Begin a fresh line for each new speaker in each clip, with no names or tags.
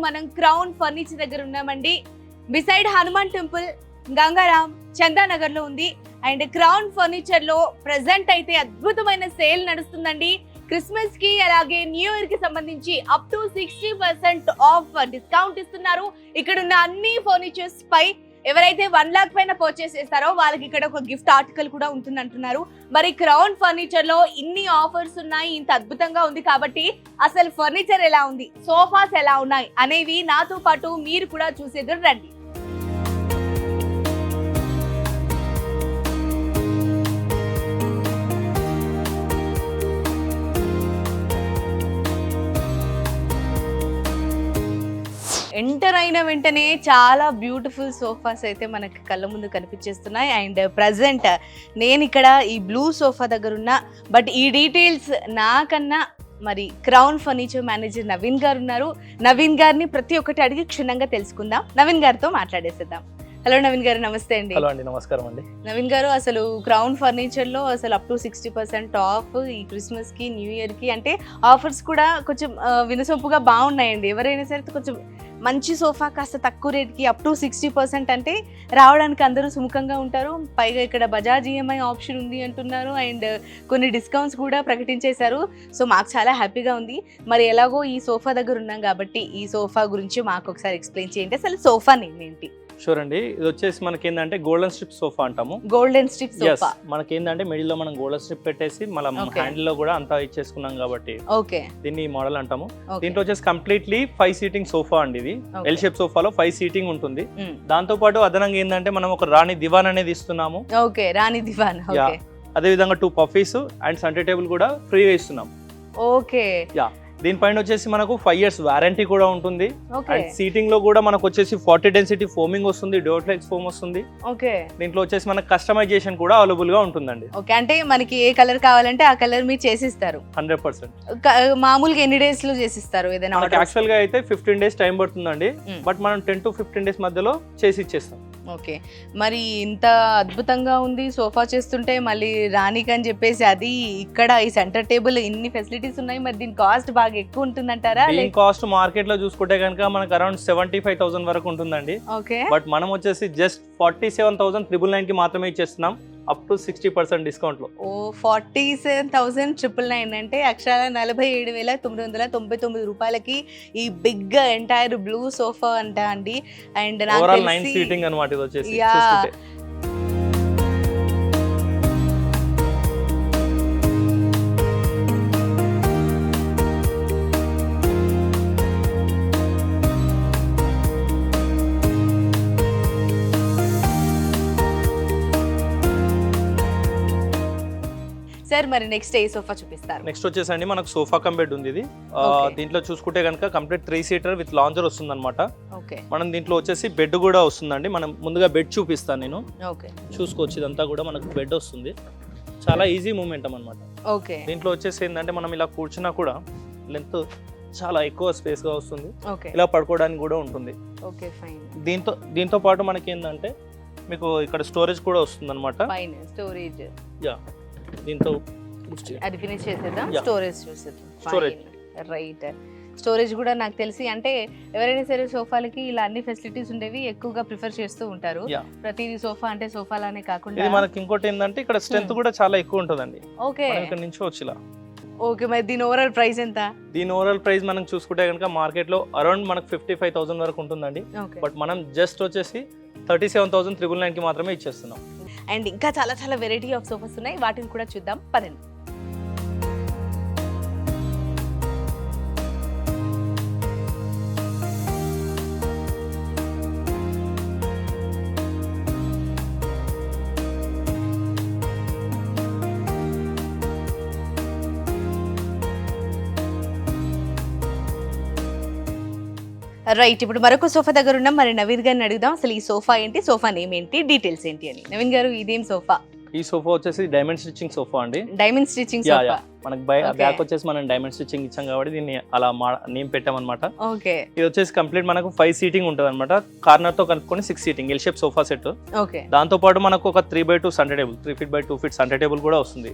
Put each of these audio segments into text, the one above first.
మనం crown furniture దగ్గర ఉన్నామండి. బిసైడ్ హనుమాన్ టెంపుల్, గంగారాం, చందానగర్ లో ఉంది. అండ్ క్రౌన్ ఫర్నిచర్ లో ప్రెసెంట్ అయితే అద్భుతమైన సేల్ నడుస్తుందండి. క్రిస్మస్ కి అలాగే న్యూ ఇయర్ కి సంబంధించి అప్ టు 60% ఆఫ్ డిస్కౌంట్ ఇస్తున్నారు. ఇక్కడ ఉన్న అన్ని ఫర్నిచర్స్ పై ఎవరైతే 1 lakh పైన పర్చేస్ చేస్తారో వాళ్ళకి ఇక్కడ ఒక గిఫ్ట్ ఆర్టికల్ కూడా ఉంటుంది అంటున్నారు. మరి క్రౌన్ ఫర్నిచర్ లో ఇన్ని ఆఫర్స్ ఉన్నాయి, ఇంత అద్భుతంగా ఉంది కాబట్టి అసలు ఫర్నిచర్ ఎలా ఉంది, సోఫాస్ ఎలా ఉన్నాయి అనేవి నాతో పాటు మీరు కూడా చూసేద్దరు రండి. ఎంటర్ అయిన వెంటనే చాలా బ్యూటిఫుల్ సోఫాస్ అయితే మనకి కళ్ళ ముందు కనిపించేస్తున్నాయి. అండ్ ప్రజెంట్ నేను ఇక్కడ ఈ బ్లూ సోఫా దగ్గర ఉన్నా. బట్ ఈ డీటెయిల్స్ నాకన్నా మరి క్రౌన్ ఫర్నిచర్ మేనేజర్ నవీన్ గారు ఉన్నారు. నవీన్ గారిని ప్రతి ఒక్కటి అడిగి క్షుణ్ణంగా తెలుసుకుందాం. నవీన్ గారితో మాట్లాడేసేద్దాం. హలో నవీన్ గారు, నమస్తే అండి.
హలో అండి, నమస్కారం అండి.
నవీన్ గారు, అసలు క్రౌన్ ఫర్నిచర్ లో అసలు అప్ టు 60% ఆఫ్ ఈ క్రిస్మస్ కి, న్యూ ఇయర్ కి, అంటే ఆఫర్స్ కూడా కొంచెం వినసొంపుగా బాగున్నాయండి. ఎవరైనా సరే కొంచెం మంచి సోఫా కాస్త తక్కువ రేట్కి అప్ టు 60% అంటే రావడానికి అందరూ సుముఖంగా ఉంటారు. పైగా ఇక్కడ బజాజ్ ఈఎంఐ ఆప్షన్ ఉంది అంటున్నారు. అండ్ కొన్ని డిస్కౌంట్స్ కూడా ప్రకటించేశారు. సో మాకు చాలా హ్యాపీగా ఉంది. మరి ఎలాగో ఈ సోఫా దగ్గర ఉన్నాం కాబట్టి ఈ సోఫా గురించి మాకు ఒకసారి ఎక్స్ప్లెయిన్ చేయండి. అసలు సోఫా నేమ్ ఏంటి?
షూర్ అండి. ఇది వచ్చేసి మనకి ఏంటంటే గోల్డెన్ స్ట్రిప్ సోఫా అంటాము.
Golden strip sofa.
మనకి ఏంటంటే మిడిల్ లో మనం గోల్డెన్ స్ట్రిప్ పెట్టేసి మనం హ్యాండిల్ లో కూడా అంతా ఇచ్చేసుకున్నాం కాబట్టి దీన్ని మోడల్ అంటాము. దీంట్లో వచ్చేసి కంప్లీట్లీ 5 సీటింగ్ సోఫా అండి. ఇది ఎల్ షేప్ సోఫాలో 5 సీటింగ్ ఉంటుంది. దాంతో పాటు అదనంగా ఏంటంటే మనం ఒక రాణి దివాన్ అనేది ఇస్తున్నాము.
రాణి దివాన్.
అదే విధంగా 2 పఫీస్ అండ్ సెంటర్ టేబుల్ కూడా ఫ్రీగా ఇస్తున్నాం. దీనిపైన వచ్చేసి మనకు 5 years వారంటీ కూడా ఉంటుంది. అండ్ సీటింగ్ లో కూడా మనకు వచ్చేసి 40 డెన్సిటీ ఫోమింగ్ వస్తుంది, డోర్ఫ్లెక్స్ ఫోమ్ వస్తుంది. దీంట్లో వచ్చేసి మనకు కస్టమైజేషన్ కూడా అవైలబుల్ గా ఉంటుందండి.
అంటే మనకి ఏ కలర్ కావాలంటే ఆ కలర్ మీరు చేసిస్తారు
100%.
మామూలుగా ఎన్ని డేస్ లో చేసిస్తారు? ఏదైనా
యాక్చువల్ గా అయితే 15 days టైం పడుతుందండి. బట్ మనం 10 to 15 days మధ్యలో చేసి ఇచ్చేస్తాం.
ఓకే, మరి ఇంత అద్భుతంగా ఉంది సోఫా చేస్తుంటే మళ్ళీ రాణికి అని చెప్పేసి అది ఇక్కడ ఈ సెంటర్ టేబుల్ ఇన్ని ఫెసిలిటీస్ ఉన్నాయి. మరి దీని కాస్ట్ బాగా ఎక్కువ ఉంటుందంటారా?
దీని కాస్ట్ మార్కెట్ లో చూసుకుంటే కనుక మనకు అరౌండ్ 75,000 వరకు ఉంటుందండి.
ఓకే,
బట్ మనం వచ్చేసి జస్ట్ 47,999 కి మాత్రమే ఇచ్చేస్తున్నాం, అప్ టు 60% డిస్కౌంట్ లో.
47,999 అంటే అక్షరాల 47,999 రూపాయలకి ఈ బిగ్ ఎంటైర్ బ్లూ సోఫా అంట అండి. అండ్
ఓవరాల్ 9 సీటింగ్ అన్నమాట ఇది వచ్చేసి.
సార్, మరి నెక్స్ట్ ఏ సోఫా చూపిస్తారు?
నెక్స్ట్ వచ్చేసండి మనకు సోఫా కమ్ బెడ్ ఉంది. ఇది దీంట్లో చూసుకుంటే కనుక కంప్లీట్ 3 seater విత్ లాంజర్ వస్తుంది అనమాట. మనం దీంట్లో వచ్చేసి బెడ్ కూడా వస్తుందండి. మనం ముందుగా బెడ్ చూపిస్తాను నేను. చూసుకోవచ్చు, ఇదంతా కూడా మనకు బెడ్ వస్తుంది. చాలా ఈజీ మూమెంట్ అనమాట. దీంట్లో వచ్చేసి ఏంటంటే మనం ఇలా కూర్చున్నా కూడా లెంత్ చాలా ఎక్కువ స్పేస్ గా వస్తుంది. ఇలా పడుకోవడానికి కూడా ఉంటుంది. దీంతో పాటు మనకి ఏంటంటే మీకు ఇక్కడ స్టోరేజ్ కూడా వస్తుంది అనమాట. దీంతో
అది ఫినిష్ చేసేద్దాం. స్టోరేజ్ చూసేద్దాం. రైట్, స్టోరేజ్ కూడా నాకు తెలిసి అంటే ఎవరైనా సరే సోఫాలకి ఇలా అన్ని ఫెసిలిటీస్ ఉండేవి ఎక్కువగా ప్రిఫర్ చేస్తూ ఉంటారు. ప్రతిదీ సోఫా అంటే సోఫాలానే కాకుండా
మనకి ఇంకోటి ఏంటంటే ఇక్కడ స్ట్రెంత్ కూడా చాలా ఎక్కువ ఉంటుందండి. ఇక్కడ నుంచి వచ్చి ఇలా.
ఓకే, మరి దీని ఓవరాల్ ప్రైస్ ఎంత?
దీని ఓవరాల్ ప్రైస్ మనం చూసుకుంటే కనుక మార్కెట్ లో అరౌండ్ మనకు 55,000 వరకు ఉంటుందండి. బట్ మనం జస్ట్ వచ్చేసి 37,999 కి మాత్రమే ఇచ్చేస్తున్నాం.
అండ్ ఇంకా చాలా చాలా వెరైటీ ఆఫ్ సోఫాస్ ఉన్నాయి, వాటిని కూడా చూద్దాం పదండి. రైట్, ఇప్పుడు మరొక సోఫా దగ్గర ఉన్నాం. మరి నవీన్ గారిని అడుగుదాం అసలు ఈ సోఫా ఏంటి, సోఫా నేమ్ ఏంటి, డీటెయిల్స్ ఏంటి అని. నవీన్ గారు, ఇదేం సోఫా?
ఈ సోఫా వచ్చేసి డైమండ్ స్టిచ్చింగ్ సోఫా అండి.
Diamond stitching sofa.
మనకి బ్యాక్ వచ్చేసి మనం డైమండ్ స్టిచ్చింగ్ ఇచ్చాం కాబట్టి దీన్ని అలా నేమ్ పెట్టామన్నమాట.
ఓకే,
ఇది వచ్చేసి కంప్లీట్ మనకు 5 seating ఉంటుంది అనమాట. కార్నర్ తో కలుపుకొని 6 seating L shape sofa set. దాంతో పాటు మనకు ఒక 3x2 centre table, 3 feet by 2 feet centre table కూడా వస్తుంది.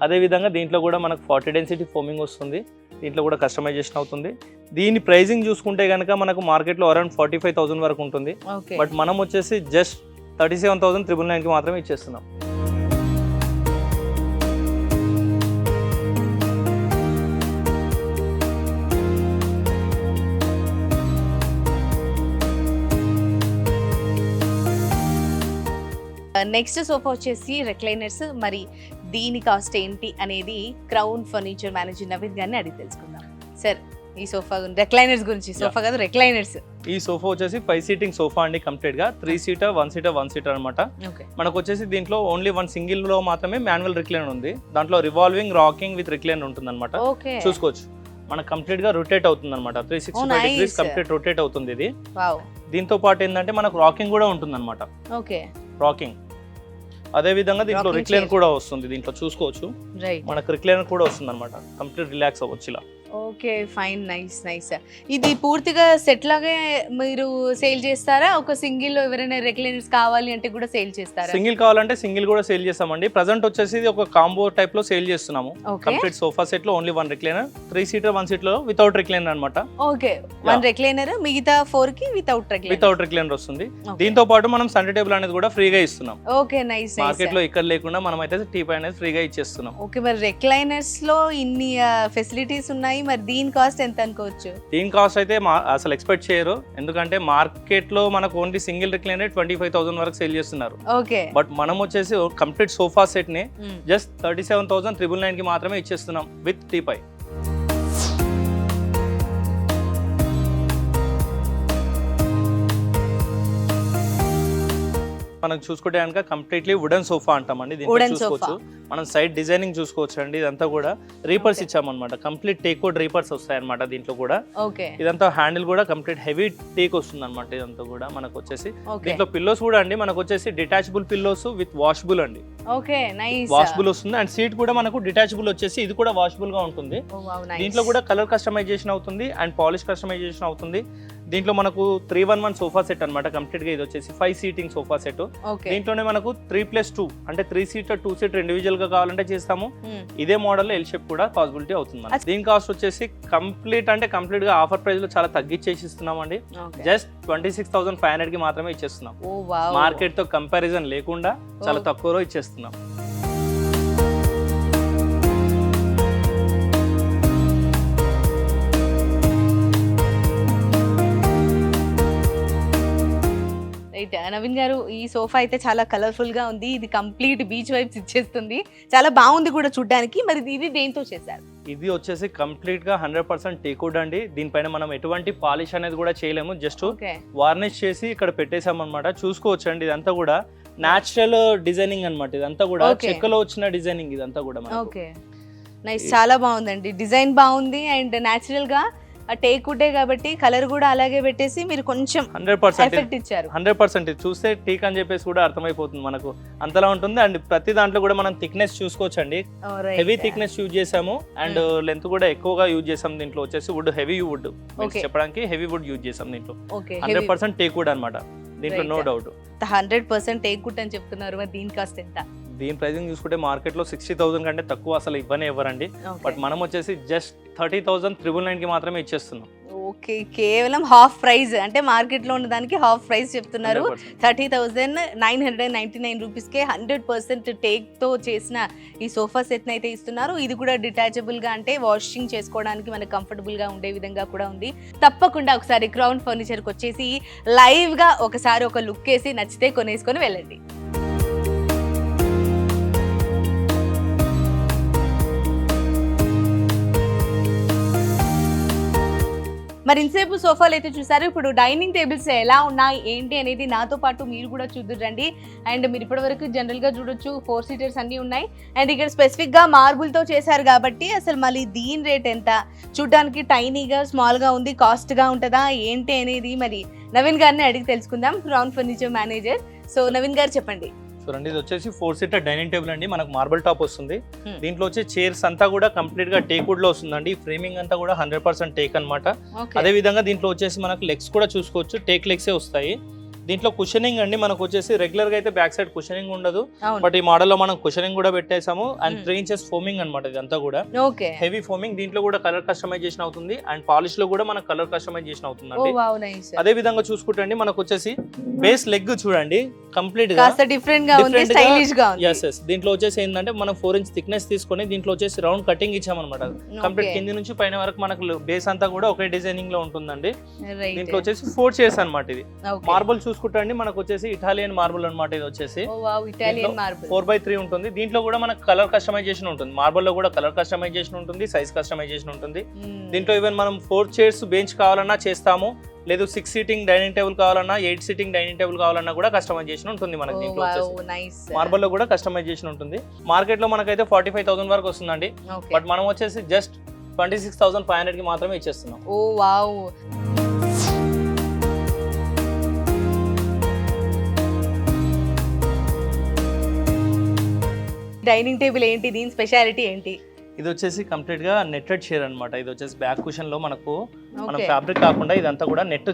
అదే విధంగా దీంట్లో కూడా మనకు 40 డెన్సిటీ ఫోమింగ్ వస్తుంది. దీంట్లో కూడా కస్టమైజేషన్ అవుతుంది. దీని ప్రైజింగ్ చూసుకుంటే కనుక మనకు మార్కెట్లో అరౌండ్ 45,000 వరకు ఉంటుంది. బట్ మనం వచ్చేసి జస్ట్ 37,999కి మాత్రమే ఇచ్చేస్తున్నాం.
నెక్స్ట్ సోఫా వచ్చేసి రెక్లైనర్స్. మరి దీని కాస్ట్ ఏంటి అనేది క్రౌన్ ఫర్నిచర్ మేనేజర్ నవీన్ గారిని అడిగి తెలుసుకుందాం. సార్, ఈ సోఫా రెక్లైనర్స్ గురించి, సోఫా కాదు రెక్లైనర్స్.
ఈ సోఫా వచ్చేసి 5 సీటింగ్ సోఫా అండి, కంప్లీట్ గా 3 సీటర్ 1 సీటర్ 1 సీటర్ అనమాట. మనకు వచ్చేసి దీంట్లో ఓన్లీ 1 సింగిల్ లో మాత్రమే మాన్యువల్ రిక్లైనర్ ఉంది. దాంట్లో రివాల్వింగ్ రాకింగ్ విత్ రిక్లైనర్ ఉంటుంది అనమాట. చూసుకోవచ్చు, మనకు కంప్లీట్ గా రొటేట్ అవుతుంది అనమాట. 365 డిగ్రీస్ కంప్లీట్ రొటేట్ అవుతుంది ఇది. దీంతో పాటు ఏంటంటే మనకు రాకింగ్ కూడా ఉంటుంది అనమాట. రాకింగ్ అదే విధంగా దీంట్లో రిక్లైనర్ కూడా వస్తుంది. దీంట్లో చూసుకోవచ్చు, మనకు రిక్లైనర్ కూడా వస్తుంది అనమాట. కంప్లీట్ రిలాక్స్ అవ్వచ్చు ఇలా.
Okay, fine, nice nice. ఇది పూర్తిగా సెట్ లాగే మీరు సేల్ చేస్తారా? ఒక సింగిల్ లో ఎవరైనా రెక్లైనర్స్ కావాలి అంటే కూడా సేల్ చేస్తారా?
సింగిల్ కావాలంటే సింగిల్ కూడా సేల్ చేస్తామండి. ప్రెజెంట్ వచ్చేసి ఇది ఒక కాంబో టైప్ లో సేల్ చేస్తున్నాము. కంప్లీట్ సోఫా సెట్ లో ఓన్లీ 1 రిక్లైనర్, 3 సీటర్ 1 సీట్ లో వితౌట్ రిక్లైనర్ అనమాట.
ఓకే, 1 రిక్లైనర్, మిగతా 4 కి వితౌట్ రిక్లైనర్
వస్తుంది. దీంతో పాటు మనం సెంటర్ టేబుల్ అనేది కూడా ఫ్రీగా ఇస్తున్నాం.
Okay, nice.
మార్కెట్ లో ఇక్కడ లేకుండా మనం అయితే టీపై అనేది ఫ్రీగా ఇచ్చేస్తున్నాం.
ఓకే, మరి రెక్లైనర్స్ లో ఇన్ని ఫెసిలిటీస్ ఉన్నాయి, మరి దీని కాస్ట్ ఎంత అనుకోవచ్చు?
దీని కాస్ట్ అయితే అసలు ఎక్స్పెక్ట్ చేయరు, ఎందుకంటే మార్కెట్ లో మనకు ఓన్లీ సింగిల్ రిక్లైనర్ 25,000 వరకు సేల్ చేస్తున్నారు.
ఓకే,
బట్ మనం వచ్చేసి కంప్లీట్ సోఫా సెట్ ని జస్ట్ 37,999 కి మాత్రమే ఇచ్చేస్తున్నాం విత్ టీపై. మనం చూసుకుంటే కనుక కంప్లీట్లీ వుడెన్ సోఫా అంటామండి. దీంట్లో చూసుకోవచ్చు, మనం సైడ్ డిజైనింగ్ చూసుకోవచ్చు అండి. ఇదంతా కూడా రీపర్స్ ఇచ్చామన్నమాట. కంప్లీట్ టేక్ వుడ్ రీపర్స్ వస్తాయి అనమాట దీంట్లో కూడా. ఇదంతా హ్యాండిల్ కూడా కంప్లీట్ హెవీ టేక్ వస్తుంది అనమాట. ఇదంతా కూడా మనకు వచ్చేసి దీంట్లో పిల్లోస్ కూడా అండి, మనకు వచ్చేసి డిటాచబుల్ పిల్లోస్ విత్ వాషబుల్ అండి. వాషబుల్ వస్తుంది. అండ్ సీట్ కూడా మనకు డిటాచబుల్ వచ్చేసి ఇది కూడా వాషబుల్ గా ఉంటుంది. దీంట్లో కూడా కలర్ కస్టమైజేషన్ అవుతుంది అండ్ పాలిష్ కస్టమైజేషన్ అవుతుంది. దీంట్లో మనకు 311 సోఫా సెట్ అనమాట. కంప్లీట్ గా ఇది వచ్చేసి 5 సీటింగ్ సోఫా సెట్. దీంట్లోనే మనకు 3+2 అంటే 3 సీటర్ 2 సీటర్ ఇండివిజువల్ గా కావాలంటే చేస్తాము. ఇదే మోడల్ ఎల్ షేప్ కూడా పాసిబిలిటీ అవుతుంది. దీని కాస్ట్ వచ్చేసి కంప్లీట్ గా ఆఫర్ ప్రైస్ లో చాలా తగ్గించేసి ఇస్తున్నామండి. జస్ట్ 26,500 కి మాత్రమే ఇచ్చేస్తున్నాం. మార్కెట్ తో కంపారిజన్ లేకుండా చాలా తక్కువలో ఇచ్చేస్తున్నాం.
నవీన్ గారు, ఈ సోఫా అయితే చాలా కలర్ఫుల్ గా ఉంది. ఇది కంప్లీట్ బీచ్ వైబ్స్ ఇచ్చేస్తుంది, చాలా బాగుంది కూడా చూడడానికి. మరి ఇది దేంతో చేశారు?
ఇది వచ్చేసి కంప్లీట్ గా 100% టేక్వుడ్ అండి. దీనిపైన మనం ఎటువంటి పాలిష్ అనేది కూడా చేయలేము. జస్ట్ వార్నిష్ చేసి ఇక్కడ పెట్టేసాం అనమాట. చూసుకోవచ్చు అండి, ఇదంతా కూడా న్యాచురల్ డిజైనింగ్ అనమాట. ఇదంతా కూడా చెక్కలో వచ్చిన డిజైనింగ్ ఇదంతా కూడా.
ఓకే, నైస్, చాలా బాగుందండి. డిజైన్ బాగుంది అండ్ న్యాచురల్ గా టేక్ వుడే కాబట్టి కలర్ కూడా అలాగే పెట్టేసి మీరు కొంచెం 100% ఇచ్చారు.
100% చూస్తే టీక్ అని చెప్పేసి కూడా అర్థమైపోతుంది మనకు, అంతలా ఉంటుంది. అండ్ ప్రతి దాంట్లో కూడా మనం థిక్నెస్ చూసుకోవచ్చు అండి. హెవీ థిక్నెస్ యూజ్ చేసాము అండ్ లెంత్ కూడా ఎక్కువగా యూజ్ చేసాం. దీంట్లో వచ్చేసి వుడ్ హెవీ వుడ్ చెప్పడానికి హెవీ వుడ్ యూజ్ చేసాం. దీంట్లో 100% టేక్ వుడ్ అనమాట. దీంట్లో నో డౌట్
100% టేక్ వుడ్ అని చెప్తున్నారు. మరి దీని కాస్ట్ ఎంత?
దీని ప్రైసింగ్ చూసుకుంటే మార్కెట్ లో 60,000 కంటే తక్కువ అసలు ఇవ్వరండి. బట్ మనం వచ్చేసి జస్ట్ 30,999 కి మాత్రమే ఇచ్చేస్తున్నాం.
ఓకే, కేవలం హాఫ్ ప్రైస్, అంటే మార్కెట్ లో ఉన్న దానికి హాఫ్ ప్రైస్ చెప్తున్నారు. 30,999 రూపీస్ కే 100% టేక్ తో చేసిన ఈ సోఫా సెట్ అయితే ఇస్తున్నారు. ఇది కూడా డిటాచబుల్ గా, అంటే వాషింగ్ చేసుకోవడానికి మనకు కంఫర్టబుల్ గా ఉండే విధంగా కూడా ఉంది. తప్పకుండా ఒకసారి క్రౌన్ ఫర్నిచర్ కి వచ్చేసి లైవ్ గా ఒకసారి ఒక లుక్ వేసి నచ్చితే కొనేసుకొని వెళ్ళండి. మరి ఇంతసేపు సోఫాలు అయితే చూసారు. ఇప్పుడు డైనింగ్ టేబుల్స్ ఎలా ఉన్నాయి ఏంటి అనేది నాతో పాటు మీరు కూడా చూద్దురండి. అండ్ మీరు ఇప్పటివరకు జనరల్గా చూడొచ్చు 4 సీటర్స్ అన్నీ ఉన్నాయి. అండ్ ఇక్కడ స్పెసిఫిక్గా మార్బుల్తో చేశారు కాబట్టి అసలు మళ్ళీ దీని రేట్ ఎంత, చూడడానికి టైనీగా స్మాల్గా ఉంది, కాస్ట్గా ఉంటుందా ఏంటి అనేది మరి నవీన్ గారిని అడిగి తెలుసుకుందాం, crown furniture manager. So Naveen గారు చెప్పండి.
చూడండి, ఇది వచ్చేసి 4 సీటర్ డైనింగ్ టేబుల్ అండి. మనకు మార్బుల్ టాప్ వస్తుంది. దీంట్లో వచ్చే చైర్స్ అంతా కూడా కంప్లీట్ గా టేక్ వుడ్ లో వస్తుందండి. ఫ్రేమింగ్ అంతా కూడా 100% టేక్ అనమాట. అదే విధంగా దీంట్లో వచ్చేసి మనకు లెగ్స్ కూడా చూసుకోవచ్చు, టేక్ లెగ్సే వస్తాయి. దీంట్లో కుషనింగ్ అండి మనకు వచ్చేసి రెగ్యులర్ గా అయితే బ్యాక్ సైడ్ కుషనింగ్ ఉండదు,
అవును.
బట్ ఈ మోడల్ లో మనం కుషనింగ్ కూడా పెట్టేసాము అండ్ 3 inches ఫోమింగ్ అన్నమాట. ఇదంతా కూడా
ఓకే.
హెవీ ఫోమింగ్, దీంట్లో కూడా కలర్ కస్టమైజేషన్ అవుతుంది అండ్ పాలిష్ లో కూడా మనకు కలర్ కస్టమైజేషన్
ఓ
అవుతుందండి.
Wow nice.
అదే విధంగా చూసుకుంటే అండి మనకు వచ్చేసి బేస్ లెగ్ చూడండి కంప్లీట్ గా
కాస్త డిఫరెంట్ గా ఉంది,
different గా-
స్టైలిష్ గా ఉంది.
yes దీంట్లో వచ్చేసి ఏంటంటే మనం 4 inch థిక్నెస్ తీసుకొని దీంట్లో వచ్చేసి రౌండ్ కటింగ్ ఇచ్చామన్నమాట. Complete
Okay.
కింది నుంచి పైన వరకు మనకు బేస్ అంతా కూడా ఒకే డిజైనింగ్ లో ఉంటుందండి.
Right.
దీంట్లో వచ్చేసి 4 chairs అన్నమాట. ఇది
Okay.
మార్బుల్ చూసుకుంటే అండి మనకు వచ్చేసి ఇటాలియన్ మార్బుల్ అన్నమాట. ఇది వచ్చేసి
ఓ వావ్ ఇటాలియన్ మార్బుల్.
4x3 ఉంటుంది. దీంట్లో కూడా మనకు కలర్ కస్టమైజేషన్ ఉంటుంది. మార్బుల్ లో కూడా కలర్ కస్టమైజేషన్ ఉంటుంది, సైజ్ కస్టమైజేషన్ ఉంటుంది. దీంట్లో ఈవెన్ మనం 4 chairs బెంచ్ కావాలన్నా చేస్తాము, లేదు 6 seating డైనింగ్ టేబుల్ కావాలన్నా, 8 seating డైనింగ్ టేబుల్ కావాలన్నా కూడా కస్టమైజేషన్ ఉంటుంది మనకి. దీంట్లో వచ్చేసి
నైస్.
మార్బుల్ లో కూడా కస్టమైజేషన్ ఉంటుంది. మార్కెట్ లో మనకైతే 45,000 వరకు వస్తుందండి,
ఓకే.
బట్ మనం వచ్చేసి జస్ట్ 26,500 కి మాత్రమే ఇచ్చేస్తున్నాం.
ఓ వావ్. డైనింగ్ టేబుల్ ఏంటి, దీని స్పెషాలిటీ ఏంటి?
ఇది వచ్చేసి కంప్లీట్ గా నెట్టెడ్ చైర్ అన్నమాట. ఇది వచ్చేసి బ్యాక్ కుషన్ లో మనకు మనం
Okay.
ఫ్యాబ్రిక్ కాకుండా ఇదంతా కూడా నెట్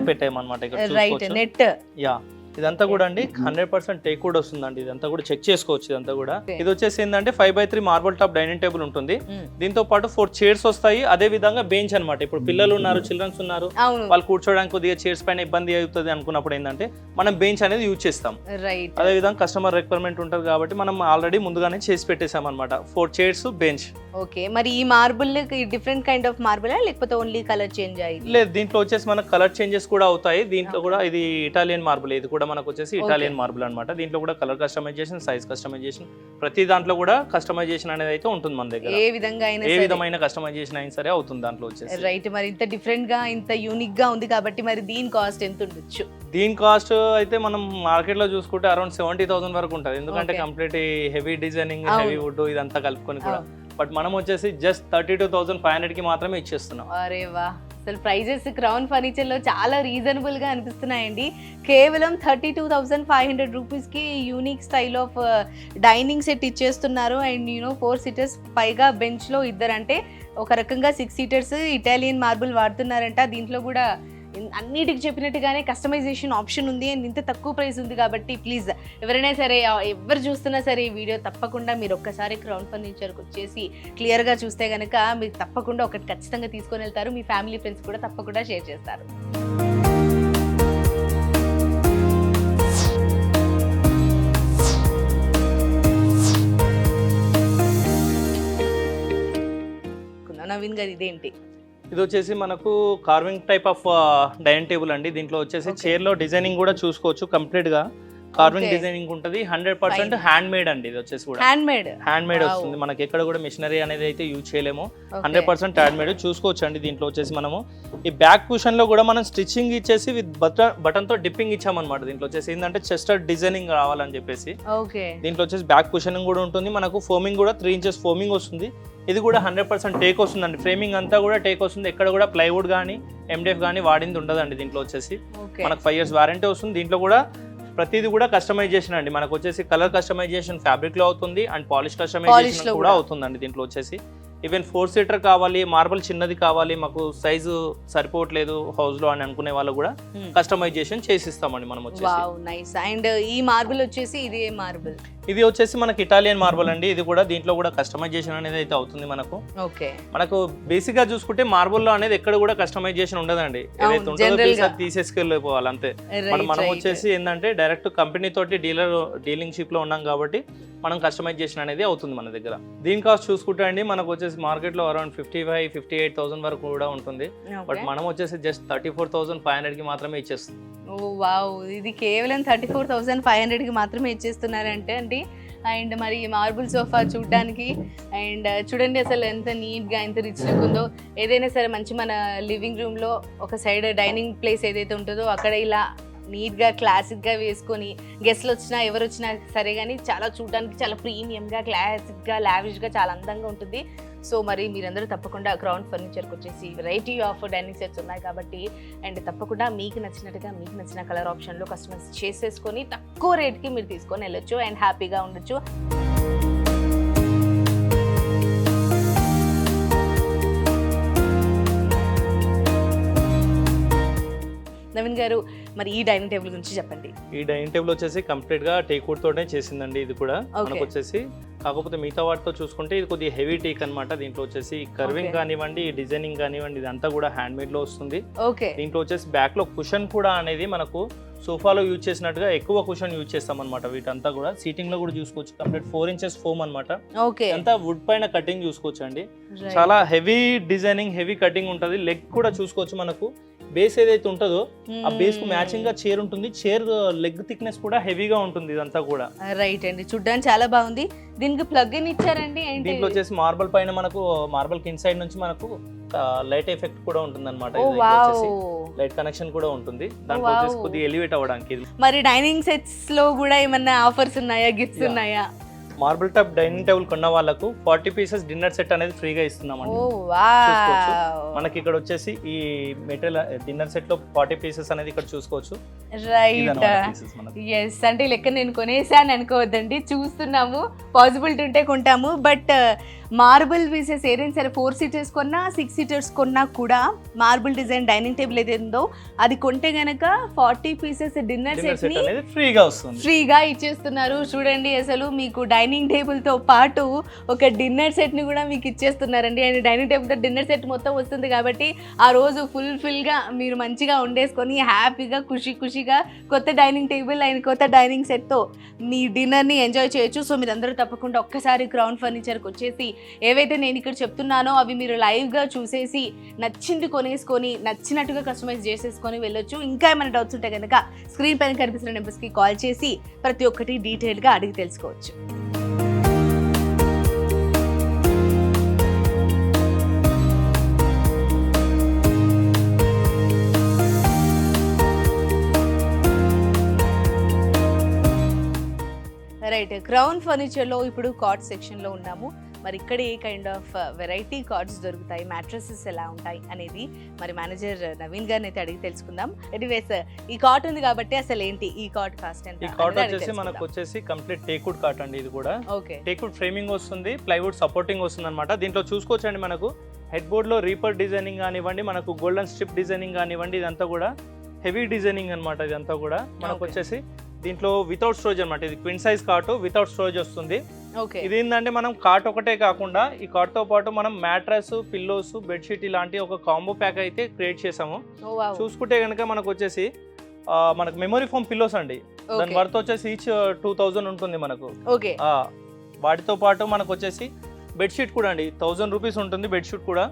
పెట్టామన్నమాట. ఇక్కడ
రైట్,
చూసుకోవచ్చు.
నెట్.
యా ఇదంతా కూడా అండి 100% టేక్ వుడ్ వస్తుందండి. ఇదంతా కూడా చెక్ చేసుకోవచ్చు. ఇదంతా కూడా
Okay.
ఇది వచ్చేసి ఏంటంటే 5x3 marble top dining table ఉంటుంది. దీంతో పాటు 4 chairs వస్తాయి. అదే విధంగా బెంచ్ అన్నమాట. ఇప్పుడు పిల్లలు ఉన్నారు, చిల్డ్రన్స్ ఉన్నారు,
అవును.
వాళ్ళు కూర్చోడానికి కొద్దిగా చైర్స్ పైన ఇబ్బంది అవుతుంది అనుకున్నప్పుడు ఏంటంటే మనం బెంచ్ అనేది యూజ్ చేస్తాం.
రైట్.
అదే విధంగా కస్టమర్ రిక్వైర్మెంట్ ఉంటుంది కాబట్టి మనం ఆల్రెడీ ముందుగానే చేసి పెట్టేసాం అనమాట. 4 chairs బెంచ్.
ఓకే. మరి ఈ marble different kind of marble లేకపోతే ఓన్లీ కలర్ చేంజ్ అయ్యింది?
లేదు, దీంట్లో వచ్చేసి మనకు కలర్ చేంజెస్ కూడా అవుతాయి. దీంట్లో కూడా ఇది ఇటాలియన్ మార్బుల్. ఇది కూడా మనకు వచ్చేసి ఇటాలియన్ మార్బుల్ అన్నమాట. దీంట్లో కూడా కలర్ కస్టమైజేషన్, సైజ్ కస్టమైజేషన్, ప్రతి దాంట్లో కూడా కస్టమైజేషన్ అనేది అయితే ఉంటుంది మన దగ్గర.
ఏ విధంగా అయినా
ఏ విధమైన కస్టమైజేషన్ అయినా సరే అవుతుంది దాంట్లో వచ్చేసి.
రైట్. మరి ఇంత డిఫరెంట్ గా ఇంత యూనిక్ గా ఉంది కాబట్టి మరి దీని కాస్ట్ ఎంత ఉండొచ్చు?
దీని కాస్ట్ అయితే మనం మార్కెట్ లో చూసుకుంటే అరౌండ్ 70,000 వరకు ఉంటుంది. ఎందుకంటే
Okay.
కంప్లీట్ హెవీ డిజైనింగ్,
అవును.
హెవీ వుడ్ ఇదంతా కలుపుకొని కూడా. బట్ మనం వచ్చేసి జస్ట్ 32,500 కి మాత్రమే ఇచ్చేస్తున్నాం.
అరే వా, అసలు ప్రైజెస్ క్రౌన్ ఫర్నిచర్ లో చాలా రీజనబుల్ గా అనిపిస్తున్నాయండి. కేవలం 32,500 రూపీస్ కి unique style of dining set ఇచ్చేస్తున్నారు. అండ్ 4 seaters పైగా బెంచ్ లో ఇద్దరంటే ఒక రకంగా 6 seaters ఇటాలియన్ మార్బుల్ వాడుతున్నారంట. దీంట్లో కూడా అన్నిటికి చెప్పినట్టుగానే కస్టమైజేషన్ ఆప్షన్ ఉంది అండ్ ఇంత తక్కువ ప్రైస్ ఉంది కాబట్టి ప్లీజ్ ఎవరైనా సరే, ఎవరు చూస్తున్నా సరే ఈ వీడియో తప్పకుండా మీరు ఒక్కసారి క్రౌన్ ఫర్నిచర్కి వచ్చేసి క్లియర్గా చూస్తే కనుక మీరు తప్పకుండా ఒకటి ఖచ్చితంగా తీసుకొని వెళ్తారు. మీ ఫ్యామిలీ ఫ్రెండ్స్ కూడా తప్పకుండా షేర్ చేస్తారు. నవీన్ గారు ఇదేంటి?
ఇది వచ్చేసి మనకు carving type of dining table అండి. దీంట్లో వచ్చేసి
Okay.
చైర్ లో డిజైనింగ్ కూడా చూసుకోవచ్చు. కంప్లీట్ గా కార్వింగ్
Okay.
డిజైనింగ్ ఉంటుంది. 100% హ్యాండ్ మేడ్ అండి. ఇది వచ్చేసి కూడా
hand made.
Hand made
Wow.
వస్తుంది. మనకి ఎక్కడ కూడా మిషనరీ అనేది అయితే యూజ్ చేయలేము. 100% హ్యాండ్ మేడ్ చూసుకోవచ్చు అండి. దీంట్లో వచ్చేసి మనము ఈ బ్యాక్ కుషన్ లో కూడా మనం స్టిచ్చింగ్ ఇచ్చేసి విత్ బటన్ తో డిప్పింగ్ ఇచ్చామన్నమాట. దీంట్లో వచ్చేసి ఏంటంటే చెస్టర్ డిజైనింగ్ రావాలని చెప్పేసి
ఓకే.
దీంట్లో వచ్చేసి బ్యాక్ కుషనింగ్ కూడా ఉంటుంది. మనకు ఫోమింగ్ కూడా 3 inches ఫోమింగ్ వస్తుంది. ఇది కూడా 100% టేక్ వస్తుందండి. ఫ్రేమింగ్ అంతా కూడా టేక్ వస్తుంది. ఎక్కడ కూడా ప్లైవుడ్ కానీ MDF కానీ వాడింది ఉండదండి. దీంట్లో వచ్చేసి మనకు 5 years వారంటీ వస్తుంది. దీంట్లో కూడా ప్రతిదీ కూడా కస్టమైజేషన్ అండి. మనకు వచ్చేసి కలర్ కస్టమైజేషన్ ఫ్యాబ్రిక్ లో అవుతుంది అండ్ పాలిష్ కస్టమైజేషన్ కూడా అవుతుందండి. దీంట్లో వచ్చేసి ఈవెన్ 4 seater కావాలి, మార్బుల్ చిన్నది కావాలి, మాకు సైజు సరిపోవట్లేదు హౌస్ లో అని అనుకునే వాళ్ళు కూడా కస్టమైజేషన్ చేసిస్తామండి మనం వచ్చేసి.
Wow nice. అండ్ ఈ మార్బుల్ వచ్చేసి ఇది ఏ మార్బుల్?
ఇది వచ్చేసి మనకి ఇటాలియన్ మార్బుల్ అండి. ఇది కూడా దీంట్లో కూడా కస్టమైజేషన్ అనేది అయితే అవుతుంది మనకు.
ఓకే.
మనకు బేసిక్ గా చూసుకుంటే మార్బుల్ లో అనేది ఎక్కడ కూడా కస్టమైజేషన్ ఉండదండి. ఏదైతే ఉంటుందో పీస్ అది తీసేసుకెళ్ళిపోవాలి అంతే. మనం వచ్చేసి ఏంటంటే డైరెక్ట్ కంపెనీ తోటి డీలింగ్షిప్ లో ఉన్నాం కాబట్టి మనం కస్టమైజేషన్ అనేది అవుతుంది మన దగ్గర. దీని కాస్ట్ చూసుకుంటే అండి మనకు వచ్చేసి మార్కెట్ లో అరౌండ్ 55,000-58,000 వరకు కూడా ఉంటుంది. బట్ మనం వచ్చేసి జస్ట్ 34,500 కి మాత్రమే ఇచ్చేస్తుంది.
ఓ వావ్, ఇది కేవలం 34,500 కి మాత్రమే ఇచ్చేస్తున్నారంటే అండి. అండ్ మరి మార్బుల్ సోఫా చూడడానికి అండ్ చూడండి అసలు ఎంత నీట్గా ఎంత రిచ్ లుక్ ఉందో. ఏదైనా సరే మంచి మన లివింగ్ రూమ్లో ఒక సైడ్ డైనింగ్ ప్లేస్ ఏదైతే ఉంటుందో అక్కడ ఇలా నీట్గా క్లాసిక్గా వేసుకొని గెస్ట్లు వచ్చినా ఎవరు వచ్చినా సరే కానీ చాలా చూడడానికి చాలా ప్రీమియంగా క్లాసిక్గా లావిష్గా చాలా అందంగా ఉంటుంది. సో మరి మీరందరూ తప్పకుండా క్రౌన్ ఫర్నిచర్కి వచ్చేసి వెరైటీ ఆఫ్ డైనింగ్ సెట్స్ ఉన్నాయి కాబట్టి అండ్ తప్పకుండా మీకు నచ్చినట్టుగా మీకు నచ్చిన కలర్ ఆప్షన్లో కస్టమైజ్ చేసేసుకొని తక్కువ రేట్కి మీరు తీసుకొని వెళ్ళొచ్చు అండ్ హ్యాపీగా ఉండొచ్చు. నవీన్ గారు, మరి ఈ డైనింగ్ టేబుల్ గురించి చెప్పండి.
ఈ డైనింగ్ టేబుల్ వచ్చేసి కంప్లీట్ గా టేక్ వుడ్ తోనే చేసిందండి. ఇది కూడా మనకు వచ్చేసి కాకపోతే మిగతా వాటితో చూసుకుంటే ఇది కొద్దిగా హెవీ టేక్ అన్నమాట. దీంట్లో వచ్చేసి కర్వింగ్ కానివ్వండి, డిజైనింగ్ కానివ్వండి, ఇదంతా కూడా హ్యాండ్ మేడ్ లో వస్తుంది. దీంట్లో వచ్చేసి బ్యాక్ లో కుషన్ కూడా అనేది మనకు సోఫాలో యూజ్ చేసినట్టుగా ఎక్కువ కుషన్ యూజ్ చేస్తాం అనమాట. వీటంతా కూడా సీటింగ్ లో కూడా చూసుకోవచ్చు. కంప్లీట్ 4 inches ఫోమ్ అనమాట. అంతా వుడ్ పైన కటింగ్ చూసుకోవచ్చు అండి. చాలా హెవీ డిజైనింగ్, హెవీ కటింగ్ ఉంటది. లెగ్ కూడా చూసుకోవచ్చు. మనకు బేస్ ఏదైతే ఉంటుందో ఆ బేస్ కు మ్యాచింగ్ గా చైర్ ఉంటుంది. చైర్ లెగ్ థిక్నెస్ కూడా హెవీగా ఉంటుంది. ఇదంతా కూడా
రైట్ అండి, చూడడానికి చాలా బాగుంది. దీనికి ప్లగ్ ఇన్ ఇచ్చారండి.
దీంట్లో వచ్చేసి మార్బల్ పైన మనకు మార్బల్ కింద సైడ్ నుంచి మనకు లైట్ ఎఫెక్ట్ కూడా ఉంటుంది అనమాట. లైట్ కనెక్షన్ కూడా ఉంటుంది. దాంట్లో వచ్చేసి కొద్దిగా ఎలివేట్ అవ్వడానికి.
మరి డైనింగ్ సెట్స్ లో కూడా ఏమన్నా ఆఫర్స్ ఉన్నాయా, గిఫ్ట్స్ ఉన్నాయా?
మార్బుల్ టాప్ డైనింగ్ టేబుల్ కొన్న వాళ్ళకు 40 pieces డిన్నర్ సెట్ అనేది ఫ్రీగా ఇస్తున్నామండి. మనకి ఇక్కడ వచ్చేసి ఈ మెటీరియల్ డిన్నర్ సెట్ లో 40 pieces అనేది ఇక్కడ చూసుకోవచ్చు.
Right, yes. అంటే లెక్క నేను కొనేసాను అనుకోవద్దండి, చూస్తున్నాము. పాసిబిలిటీ ఉంటే కొంటాము. బట్ మార్బుల్ పీసెస్ ఏదైనా సరే 4 seaters కొన్నా 6 seaters కొన్నా కూడా మార్బుల్ డిజైన్ డైనింగ్ టేబుల్ ఏదైందో అది కొంటే గనక 40 pieces డిన్నర్ సెట్ ని ఫ్రీగా ఇచ్చేస్తున్నారు. చూడండి, అసలు మీకు డైనింగ్ టేబుల్ తో పాటు ఒక డిన్నర్ సెట్ ని కూడా మీకు ఇచ్చేస్తున్నారండి. అండ్ డైనింగ్ టేబుల్ తో డిన్నర్ సెట్ మొత్తం వస్తుంది కాబట్టి ఆ రోజు ఫుల్ఫిల్ గా మీరు మంచిగా వండేసుకొని హ్యాపీగా ఖుషిగా కొత్త డైనింగ్ టేబుల్ అండ్ కొత్త డైనింగ్ సెట్ తో మీ డిన్నర్ ని ఎంజాయ్ చేయొచ్చు. సో మీరు అందరూ తప్పకుండా ఒక్కసారి క్రౌన్ ఫర్నిచర్కి వచ్చేసి ఏవైతే నేను ఇక్కడ చెప్తున్నానో అవి మీరు లైవ్గా చూసేసి నచ్చింది కొనేసుకొని నచ్చినట్టుగా కస్టమైజ్ చేసేసుకొని వెళ్ళొచ్చు. ఇంకా ఏమైనా డౌట్స్ ఉంటే కనుక స్క్రీన్ పైన కనిపిస్తున్న నెంబర్స్కి కాల్ చేసి ప్రతి ఒక్కటి డీటెయిల్గా అడిగి తెలుసుకోవచ్చు. రైట్, క్రౌన్ ఫర్నిచర్లో ఇప్పుడు కార్డ్ సెక్షన్లో ఉన్నాము. మరి ఇక్కడ ఏ కైండ్ ఆఫ్ వెరైటీ కార్డ్స్ దొరుకుతాయి, మ్యాట్రసెస్ ఎలా ఉంటాయి అనేది మరి మేనేజర్ నవీన్ గారిని అయితే అడిగి తెలుసుకుందాం. ఎనీవేస్, ఈ కార్డ్ ఉంది కాబట్టి అసలు ఏంటి ఈ కార్డ్ కాస్ట్ ఎంత?
ఈ కార్డ్ వచ్చేసి మనకు వచ్చేసి కంప్లీట్ టేక్వుడ్ కార్డ్ అండి. ఇది కూడా టేక్వుడ్ ఫ్రేమింగ్ వస్తుంది, ప్లైవుడ్ సపోర్టింగ్ వస్తుంది అనమాట. దీంట్లో చూసుకోవచ్చండి, మనకు హెడ్ బోర్డ్ లో రీపర్ డిజైనింగ్ కానివ్వండి, మనకు గోల్డెన్ స్ట్రిప్ డిజైనింగ్ కానివ్వండి, ఇదంతా కూడా హెవీ డిజైనింగ్ అనమాట. ఇదంతా కూడా మనకు వచ్చేసి దీంట్లో వితౌట్ స్టోరేజ్ అనమాట. ఇది క్విన్ సైజ్ కార్ట్ వితౌట్ స్టోరేజ్ వస్తుంది. ఇది ఏంటంటే మనం కార్ట్ ఒకటే కాకుండా ఈ కార్ట్ తో పాటు మనం మ్యాట్రస్, పిల్లోస్, బెడ్షీట్ ఇలాంటి ఒక కాంబో ప్యాక్ అయితే క్రియేట్ చేసాము. చూసుకుంటే కనుక మనకు వచ్చేసి మనకు మెమరీ ఫోమ్ పిల్లోస్ అండి. దాని వర్త్ వచ్చేసి ఈచ్ 2000 ఉంటుంది మనకు. వాటితో పాటు మనకు వచ్చేసి బెడ్షీట్ కూడా అండి 1000 రూపీస్ ఉంటుంది బెడ్షీట్ కూడా.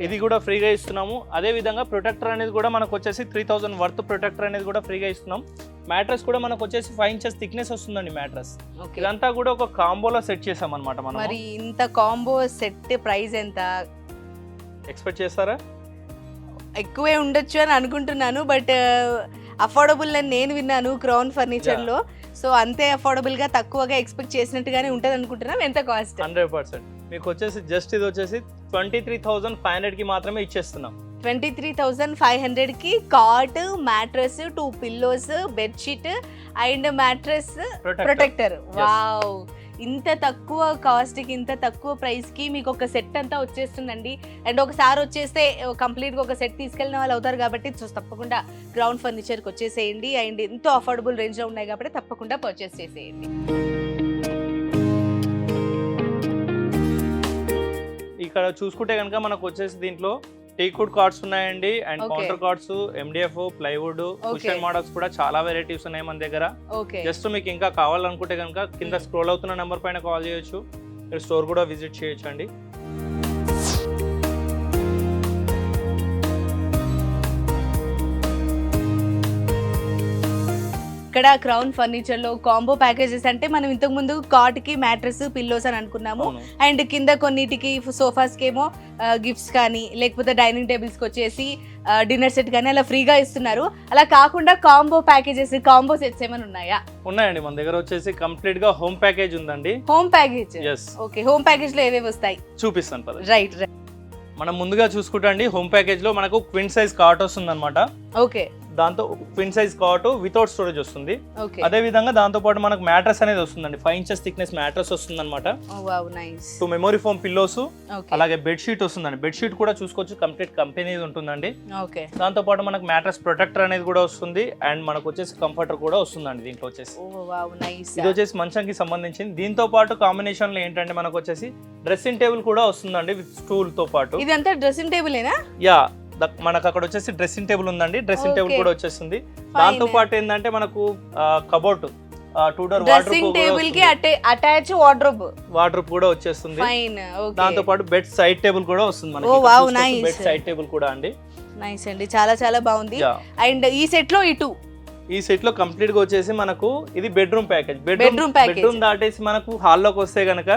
ఇది కూడా ఫ్రీగా ఇస్తున్నాము. అదే విధంగా ప్రొటెక్టర్ అనేది కూడా మనకు వచ్చేసి 3000 వర్త్ ప్రొటెక్టర్ అనేది కూడా ఫ్రీగా ఇస్తున్నాం. మ్యాట్రస్ కూడా మనకు వచ్చేసి 5 inches థిక్నెస్ వస్తుందండి మ్యాట్రస్. ఇదంతా కూడా ఒక కాంబోలో సెట్ చేసాం అనమాట మనం.
మరి ఇంత కాంబో సెట్ ప్రైస్ ఎంత
ఎక్స్పెక్ట్ చేస్తారా?
ఎక్కువే ఉండొచ్చు అని అనుకుంటున్నాను. బట్ అఫోర్డబుల్ అని నేను విన్నాను క్రౌన్ ఫర్నిచర్ లో. సో అంతే అఫోర్డబుల్ గా తక్కువగా ఎక్స్పెక్ట్ చేసినట్టుగానే ఉంటది అనుకుంటున్నాను. ఎంత కాస్ట్?
100% మీకు వచ్చేసి జస్ట్ ఇది వచ్చేసి 23,500 కి మాత్రమే ఇచ్చేస్తున్నాం.
23,500 కి cart, mattress, 2 pillows, bedsheet and mattress protector. Wow, ఇంత తక్కువ కాస్ట్కి ఇంత తక్కువ ప్రైస్కి మీకు ఒక సెట్ అంతా వచ్చేస్తుందండి. అండ్ ఒకసారి వచ్చేస్తే కంప్లీట్గా ఒక సెట్ తీసుకెళ్ళిన వాళ్ళు అవుతారు కాబట్టి తప్పకుండా క్రౌన్ ఫర్నిచర్కి వచ్చేసేయండి. అండ్ ఎంతో అఫోర్డబుల్ రేంజ్లో ఉన్నాయి కాబట్టి తప్పకుండా పర్చేస్ చేసేయండి.
ఇక్కడ చూసుకుంటే కనుక మనకు వచ్చేసి దీంట్లో టేక్వుడ్ కార్డ్స్ ఉన్నాయండి. And counter cards, MDF, plywood, cushion models కూడా చాలా వెరైటీస్ ఉన్నాయి మన దగ్గర. జస్ట్ మీకు ఇంకా కావాలనుకుంటే కనుక కింద స్క్రోల్ అవుతున్న నెంబర్ పైన కాల్ చేయొచ్చు. మీరు స్టోర్ కూడా విజిట్ చేయొచ్చు అండి.
ఇక్కడ క్రౌన్ ఫర్నిచర్ లో కాంబో ప్యాకేజెస్ అంటే మనం ఇంతకు ముందు కాట్ కి మ్యాట్రస్, పిల్లోస్ అని అనుకున్నాము. అండ్ కింద కొన్నిటికి సోఫాస్ కి ఏమో గిఫ్ట్స్ కానీ లేకపోతే డైనింగ్ టేబుల్స్ కి వచ్చేసి డిన్నర్ సెట్ కానీ అలా ఫ్రీగా ఇస్తున్నారు. అలా కాకుండా కాంబో ప్యాకేజెస్, కాంబో సెట్స్ ఏమైనా ఉన్నాయా?
ఉన్నాయండి, మన దగ్గర వచ్చేసి కంప్లీట్ గా హోమ్ ప్యాకేజ్ ఉందండి.
Home package? Okay, home package లో ఏవేవి వస్తాయి
చూపిస్తాను పద.
రైట్,
మనం ముందుగా చూసుకుంటా అండి, హోమ్ ప్యాకేజ్ లో మనకు క్విన్ సైజ్ కాట్ వస్తుంది అనమాట.
ఓకే,
దాంతో twin size cot without storage వస్తుంది.
ఓకే
అదే విధంగా దాంతో పాటు మనకు మ్యాట్రస్ అనేది వస్తుందండి. 5 inches థిక్నెస్ మ్యాట్రస్ వస్తుంది అనమాట.
Wow nice.
2 memory foam pillows,
okay
అలాగే బెడ్ షీట్ వస్తుందండి. బెడ్ షీట్ కూడా చూసుకోవచ్చు, కంప్లీట్ కంపెనీ ఉంటుందండి.
ఓకే
దాంతో పాటు మనకు మ్యాట్రస్ ప్రొటెక్టర్ అనేది కూడా వస్తుంది అండ్ మనకు వచ్చేసి కంఫర్టర్ కూడా వస్తుందండి దీంట్లో వచ్చేసి.
ఓ వావ్ నైస్.
ఇది వచ్చేసి మంచంకి సంబంధించింది. దీంతో పాటు కాంబినేషన్ లో ఏంటంటే మనకు వచ్చేసి డ్రెస్సింగ్ టేబుల్ కూడా వస్తుందండి విత్ స్టూల్ తో పాటు.
ఇదంతా డ్రెస్సింగ్ టేబులేనా?
యా, మనకు అక్కడ వచ్చేసి డ్రెస్సింగ్ టేబుల్ ఉందండి. Dressing table
Okay.
కూడా వచ్చేస్తుంది. దాంతో పాటు ఏంటంటే మనకు కబోర్డ్ 2 door
డ్రెస్సింగ్ టేబుల్ కి అటాచ్ వార్డ్రోబ్
కూడా వచ్చేస్తుంది.
ఫైన్. ఓకే
దాంతో పాటు బెడ్ సైడ్ టేబుల్ కూడా వస్తుంది మనకి.
Oh, wow, nice.
Bed side table కూడా అండి.
నైస్ అండి, చాలా చాలా బాగుంది.
Yeah.
అండ్ ఈ సెట్ లో
ఈ సెట్ లో కంప్లీట్ గా వచ్చేసి మనకు ఇది bedroom package.
Bedroom package.
Bedroom దాటేసి మనకు హాల్లోకి వస్తే గనక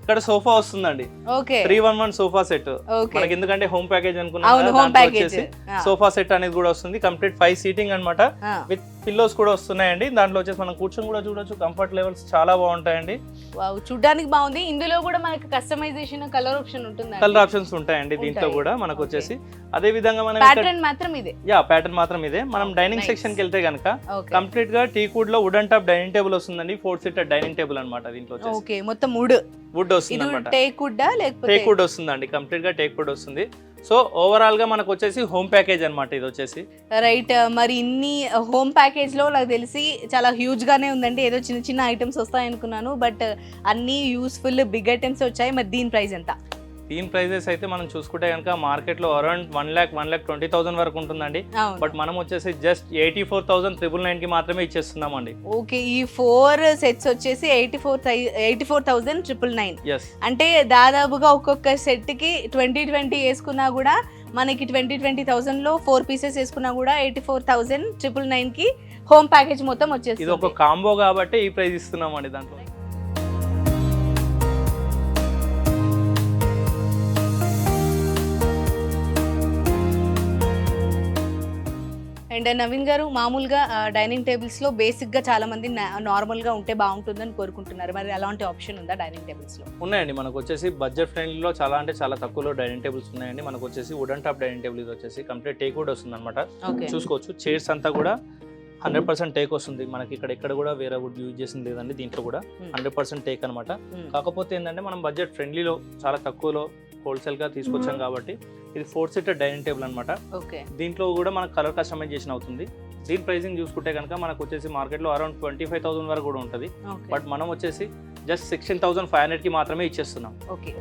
ఇక్కడ సోఫా వస్తుందండి.
Okay
311 sofa set.
ఓకే
మనకి ఎందుకంటే హోమ్ ప్యాకేజ్
అవును,
అనుకున్నాం,
home package.
సోఫా సెట్ అనేది కూడా వస్తుంది. కంప్లీట్ 5 సీటింగ్ అన్నమాట. విత్ పిల్లోస్ కూడా వస్తున్నాయండి. దాంట్లో వచ్చేసి మనం కూర్చొని కూడా చూడొచ్చు. కంఫర్ట్ లెవెల్స్ చాలా బాగుంటాయండి.
వావ్, చూడడానికి బాగుంది. ఇందులో కూడా మనకి కస్టమైజేషన్ కలర్ ఆప్షన్ ఉంటుంది.
కలర్ ఆప్షన్స్ ఉంటాయండి దీంట్లో
ఉంటాయి.
కూడా మనకు వచ్చేసి. అదే విధంగా మనం
ప్యాటర్న్ మాత్రం ఇదే.
ప్యాటర్న్ మాత్రం ఇదే. మనం డైనింగ్
Nice.
సెక్షన్ కి వెళ్తే గనక
ఓకే
కంప్లీట్ గా టీకుడ్ లో వుడెన్ టాప్ డైనింగ్ టేబుల్ వస్తుందండి. 4 సీటర్ డైనింగ్ టేబుల్ అన్నమాట. దీంట్లో వచ్చేసి
ఓకే మొత్తం వుడ్
వస్తుంది
ఇది
అనమాట.
టేక్ వుడ్ లేకపోతే
టేక్ వుడ్ వస్తుందండి. కంప్లీట్ గా టేక్ వుడ్ వస్తుంది. సో ఓవరాల్ గా మనకు వచ్చేసి హోమ్ ప్యాకేజ్ అన్నమాట ఇది వచ్చేసి.
రైట్. మరి ఇన్ని హోమ్ ప్యాకేజ్ లో నాకు తెలిసి చాలా హ్యూజ్ గానే ఉందండి. ఏదో చిన్న చిన్న ఐటమ్స్ వస్తాయి అనుకున్నాను, బట్ అన్ని యూస్ఫుల్ బిగ్ ఐటమ్స్ వచ్చాయి. మరి దీని ప్రైస్ ఎంత?
దీని ప్రైజెస్ అయితే మనం చూసుకుంటే కనుక మార్కెట్ లో అరౌండ్ 1,20,000 వరకు ఉంటుందండి. బట్ మనం వచ్చేసి జస్ట్ 84,999 కి మాత్రమే ఇచ్చేస్తున్నామండి.
ఓకే, ఈ 4 సెట్స్ వచ్చేసి 84,999.
ఎస్,
అంటే దాదాపుగా ఒక్కొక్క సెట్ కి 20 వేసుకున్నా కూడా మనకి 20,000 లో 4 పీసెస్ వేసుకున్నా కూడా 84,999 కి హోమ్ ప్యాకేజ్ మొత్తం వచ్చేసి.
ఇది ఒక కాంబో కాబట్టి ఈ ప్రైస్ ఇస్తున్నామండి దాంట్లో.
అండ్ నవీన్ గారు, మామూలుగా డైనింగ్ టేబుల్స్ లో బేసిక్ గా చాలా మంది నార్మల్ గా ఉంటే బాగుంటుందని కోరుకుంటున్నారు. మరి అలాంటి ఆప్షన్ ఉందా డైనింగ్ టేబుల్స్ లో?
ఉన్నాయండి. మనకు వచ్చేసి బడ్జెట్ ఫ్రెండ్లీలో చాలా అంటే చాలా తక్కువలో డైనింగ్ టేబుల్స్ ఉన్నాయండి. మనకు వచ్చేసి వుడెన్ టాప్ డైనింగ్ టేబుల్ ఇది వచ్చేసి కంప్లీట్ టేక్ వుడ్ వస్తుంది అనమాట. చూసుకోవచ్చు. చైర్స్ అంతా కూడా 100% టేక్ వస్తుంది. మనకి ఇక్కడ కూడా వేరే వుడ్ యూజ్ చేసింది లేదండి. దీంట్లో కూడా 100% టేక్ అనమాట. కాకపోతే ఏంటంటే మనం బడ్జెట్ ఫ్రెండ్లీలో చాలా తక్కువలో హోల్సేల్ గా తీసుకొచ్చాం కాబట్టి ఇది 4 సీటర్ డైనింగ్ టేబుల్ అనమాట. దీంట్లో కూడా మనకు కలర్ కస్టమైజేషన్ అవుతుంది. దీని ప్రైసింగ్ చూసుకుంటే కనుక మనకు వచ్చేసి మార్కెట్ లో అరౌండ్ 25,000 వరకు కూడా ఉంటుంది. బట్ మనం వచ్చేసి జస్ట్ 16,500 కి మాత్రమే ఇచ్చేస్తున్నాం.
ఓకే,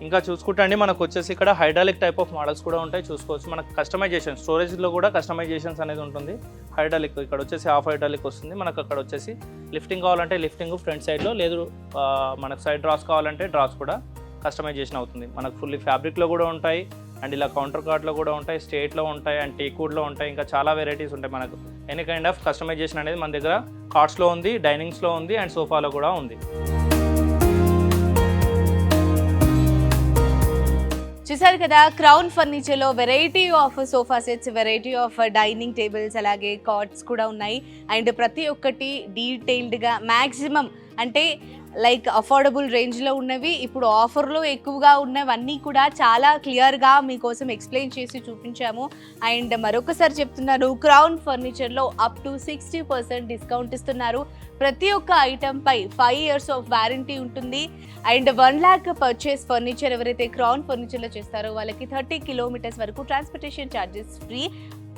ఇంకా చూసుకుంటే అండి మనకు వచ్చేసి ఇక్కడ హైడ్రాలిక్ టైప్ ఆఫ్ మోడల్స్ కూడా ఉంటాయి. చూసుకోవచ్చు. మనకు కస్టమైజేషన్ స్టోరేజ్లో కూడా కస్టమైజేషన్స్ అనేది ఉంటుంది. హైడ్రాలిక్ ఇక్కడ వచ్చేసి హాఫ్ హైడ్రాలిక్ వస్తుంది. మనకు అక్కడ వచ్చేసి లిఫ్టింగ్ కావాలంటే లిఫ్టింగ్ ఫ్రంట్ సైడ్లో, లేదు మనకు సైడ్ డ్రాస్ కావాలంటే డ్రాస్ కూడా కస్టమైజేషన్ అవుతుంది. మనకు ఫుల్లీ ఫ్యాబ్రిక్లో కూడా ఉంటాయి అండ్ ఇలా కౌంటర్ కార్డ్లో కూడా ఉంటాయి, స్టేట్లో ఉంటాయి అండ్ టేక్వుడ్లో ఉంటాయి. ఇంకా చాలా వెరైటీస్ ఉంటాయి. మనకు ఎనీ కైండ్ ఆఫ్ కస్టమైజేషన్ అనేది మన దగ్గర కార్డ్స్లో ఉంది, డైనింగ్స్లో ఉంది అండ్ సోఫాలో కూడా ఉంది.
చూసారు కదా, క్రౌన్ ఫర్నిచర్ లో variety of sofa sets, variety of dining tables, అలాగే కాట్స్ కూడా ఉన్నాయి. అండ్ ప్రతి ఒక్కటి డీటెయిల్డ్ గా మాక్సిమం అంటే లైక్ అఫోర్డబుల్ రేంజ్లో ఉన్నవి, ఇప్పుడు ఆఫర్లో ఎక్కువగా ఉన్నవన్నీ కూడా చాలా క్లియర్గా మీకోసం ఎక్స్ప్లెయిన్ చేసి చూపించాము. అండ్ మరొకసారి చెప్తున్నాను, క్రౌన్ ఫర్నిచర్లో అప్ టు 60% డిస్కౌంట్ ఇస్తున్నారు. ప్రతి ఒక్క ఐటెంపై 5 years ఆఫ్ వారంటీ ఉంటుంది. అండ్ 1 lakh పర్చేస్ ఫర్నిచర్ ఎవరైతే క్రౌన్ ఫర్నిచర్లో చేస్తారో వాళ్ళకి 30 kilometers వరకు ట్రాన్స్పోర్టేషన్ ఛార్జెస్ ఫ్రీ.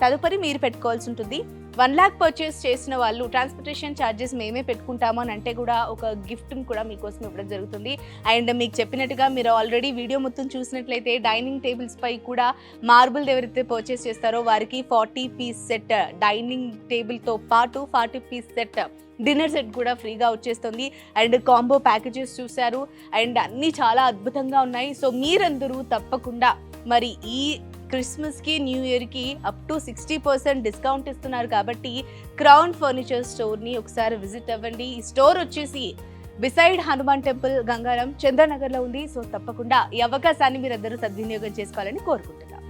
తదుపరి మీరు పెట్టుకోవాల్సి ఉంటుంది. 1 lakh పర్చేస్ చేసిన వాళ్ళు ట్రాన్స్పోర్టేషన్ ఛార్జెస్ మేమే పెట్టుకుంటాము అని అంటే కూడా ఒక గిఫ్ట్ని కూడా మీకోసం ఇవ్వడం జరుగుతుంది. అండ్ మీకు చెప్పినట్టుగా మీరు ఆల్రెడీ వీడియో మొత్తం చూసినట్లయితే డైనింగ్ టేబుల్స్ పై కూడా మార్బుల్ ఎవరైతే పర్చేస్ చేస్తారో వారికి 40 piece సెట్ డైనింగ్ టేబుల్తో పాటు 40 piece సెట్ డిన్నర్ సెట్ కూడా ఫ్రీగా వచ్చేస్తుంది. అండ్ కాంబో ప్యాకేజెస్ చూశారు అండ్ అన్నీ చాలా అద్భుతంగా ఉన్నాయి. సో మీరందరూ తప్పకుండా మరి ఈ క్రిస్మస్కి న్యూ ఇయర్కి అప్ టు 60% డిస్కౌంట్ ఇస్తున్నారు కాబట్టి క్రౌన్ ఫర్నిచర్ స్టోర్ని ఒకసారి విజిట్ అవ్వండి. ఈ స్టోర్ వచ్చేసి బిసైడ్ హనుమాన్ టెంపుల్, గంగారం, చంద్రనగర్లో ఉంది. సో తప్పకుండా ఈ అవకాశాన్ని మీరందరూ సద్వినియోగం చేసుకోవాలని కోరుకుంటున్నాను.